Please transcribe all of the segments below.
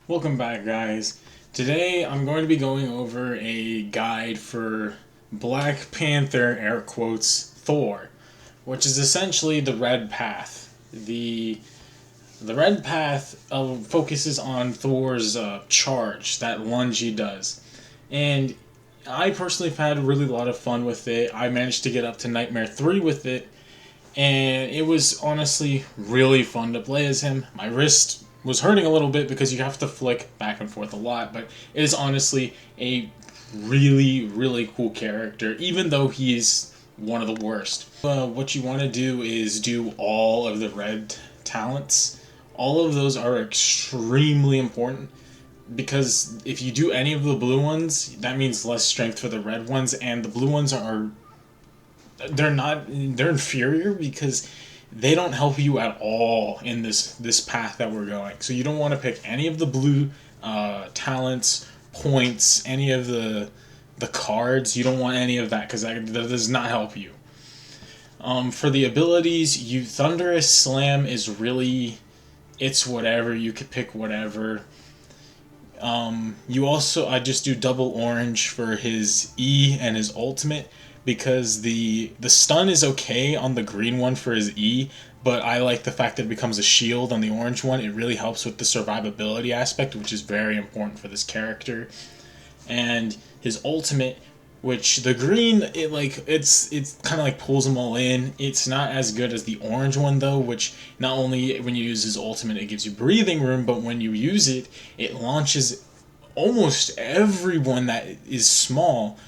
Welcome back, guys. Today I'm going to be going over a guide for Black Panther, air quotes, Thor, which is essentially the red path. The red path focuses on Thor's charge, that lunge he does. And I personally have had really a lot of fun with it. I managed to get up to Nightmare 3 with it, and it was honestly really fun to play as him. My wrist was hurting a little bit because you have to flick back and forth a lot, but it is honestly a really cool character, even though he's one of the worst. What you want to do is do all of the red talents. All of those are extremely important because if you do any of the blue ones, that means less strength for the red ones, and the blue ones are they're inferior because they don't help you at all in this path that we're going. So you don't want to pick any of the blue talents, points, any of the cards. You don't want any of that because that does not help you. For the abilities, you Thunderous Slam is really, it's whatever. You could pick whatever. You also, I just do double orange for his E and his ultimate because the stun is okay on the green one for his E, but I like the fact that it becomes a shield on the orange one. It really helps with the survivability aspect, which is very important for this character. And his ultimate, which the green, it's kind of like pulls them all in. It's not as good as the orange one though, which not only when you use his ultimate it gives you breathing room, but when you use it, it launches almost everyone that is small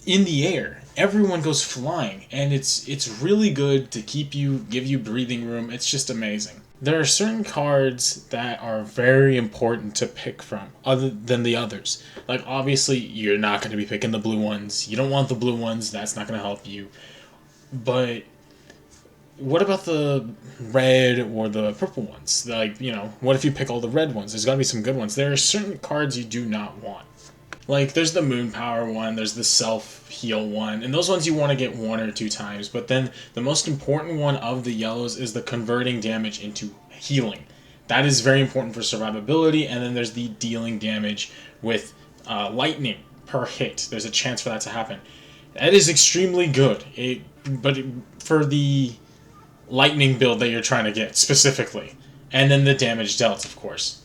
in the air. Everyone goes flying, and it's really good to give you breathing room. It's just amazing. There are certain cards that are very important to pick from, other than the others. Like, obviously, you're not going to be picking the blue ones. You don't want the blue ones. That's not going to help you. But what about the red or the purple ones? Like, what if you pick all the red ones? There's got to be some good ones. There are certain cards you do not want. Like, there's the Moon Power one, there's the Self Heal one, and those ones you want to get one or two times. But then the most important one of the yellows is the converting damage into healing. That is very important for survivability, and then there's the dealing damage with lightning per hit. There's a chance for that to happen. That is extremely good, for the lightning build that you're trying to get, specifically. And then the damage dealt, of course.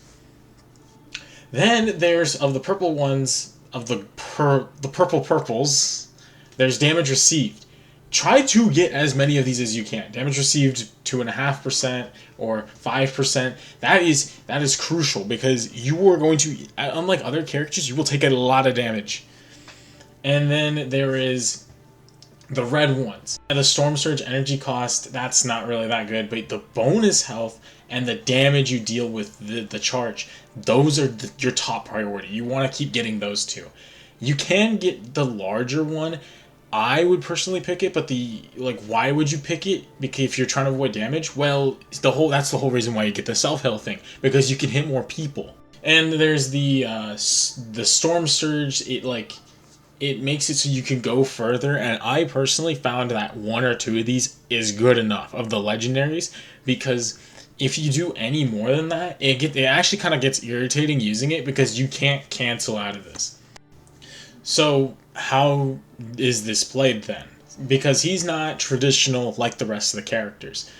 Then there's, of the purple ones, of the purple purples, there's damage received. Try to get as many of these as you can. Damage received 2.5% or 5%. That is crucial because you are going to, unlike other characters, you will take a lot of damage. And then there is the red ones. And the Storm Surge energy cost, that's not really that good, but the bonus health and the damage you deal with the charge, those are your top priority. You want to keep getting those two. You can get the larger one. I would personally pick it, but why would you pick it? Because if you're trying to avoid damage, well, that's the whole reason why you get the self-heal thing, because you can hit more people. And there's the Storm Surge. It makes it so you can go further, and I personally found that one or two of these is good enough of the legendaries, because if you do any more than that, it actually kind of gets irritating using it because you can't cancel out of this. So how is this played then? Because he's not traditional like the rest of the characters.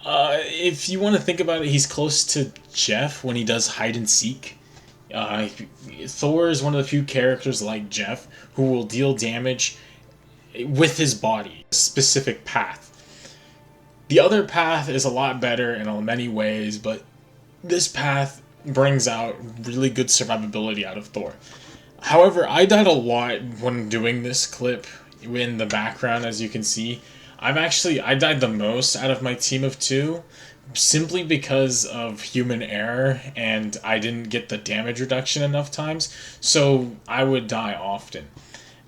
If you want to think about it, he's close to Jeff when he does hide and seek. Thor is one of the few characters like Jeff who will deal damage with his body, a specific path. The other path is a lot better in many ways, but this path brings out really good survivability out of Thor. However, I died a lot when doing this clip in the background, as you can see. I died the most out of my team of two, simply because of human error, and I didn't get the damage reduction enough times, so I would die often.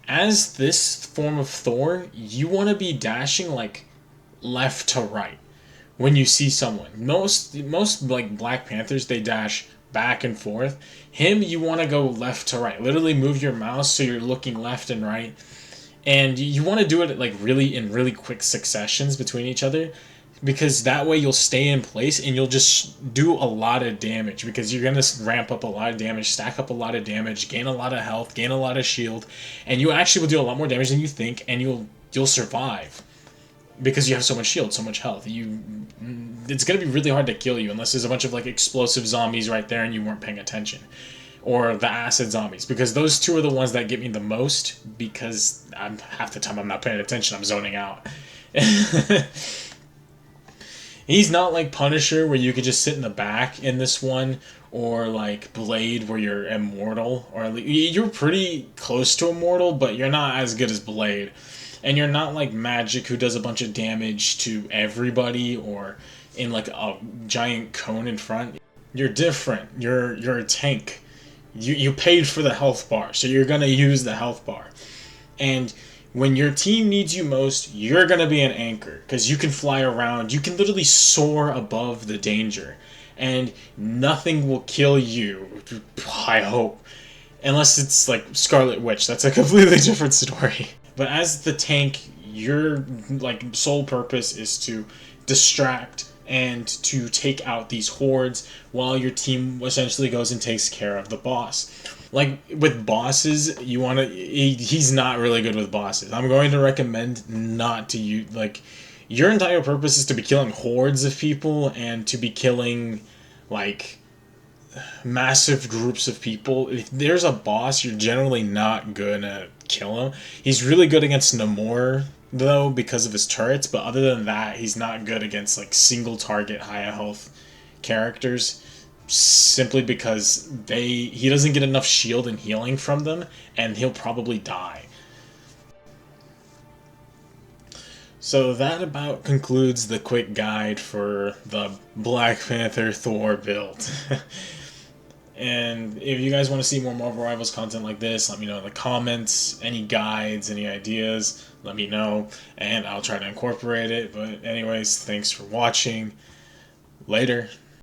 As this form of Thor, you want to be dashing like left to right when you see someone. Most like Black Panthers, they dash back and forth. Him, you want to go left to right. Literally move your mouse so you're looking left and right. And you want to do it like really in really quick successions between each other, because that way you'll stay in place and you'll just do a lot of damage, because you're going to ramp up a lot of damage, stack up a lot of damage, gain a lot of health, gain a lot of shield, and you actually will do a lot more damage than you think, and you'll survive because you have so much shield, so much health. It's going to be really hard to kill you unless there's a bunch of like explosive zombies right there and you weren't paying attention, or the acid zombies, because those two are the ones that get me the most, because half the time I'm not paying attention, I'm zoning out. He's not like Punisher, where you could just sit in the back in this one, or like Blade, where you're immortal, or you're pretty close to immortal, but you're not as good as Blade. And you're not like Magic, who does a bunch of damage to everybody, or in like a giant cone in front. You're different. You're a tank. You paid for the health bar, so you're gonna use the health bar. And when your team needs you most, you're going to be an anchor, because you can fly around. You can literally soar above the danger, and nothing will kill you, I hope. Unless it's like Scarlet Witch. That's a completely different story. But as the tank, your like sole purpose is to distract and to take out these hordes, while your team essentially goes and takes care of the boss. Like with bosses, he's not really good with bosses. I'm going to recommend not to use, like, your entire purpose is to be killing hordes of people and to be killing like massive groups of people. If there's a boss, you're generally not gonna kill him. He's really good against Namor though, because of his turrets, but other than that, he's not good against like single target high health characters, simply because he doesn't get enough shield and healing from them, and he'll probably die. So that about concludes the quick guide for the Black Panther Thor build. And if you guys want to see more Marvel Rivals content like this, let me know in the comments. Any guides, any ideas, let me know, and I'll try to incorporate it. But anyways, thanks for watching. Later.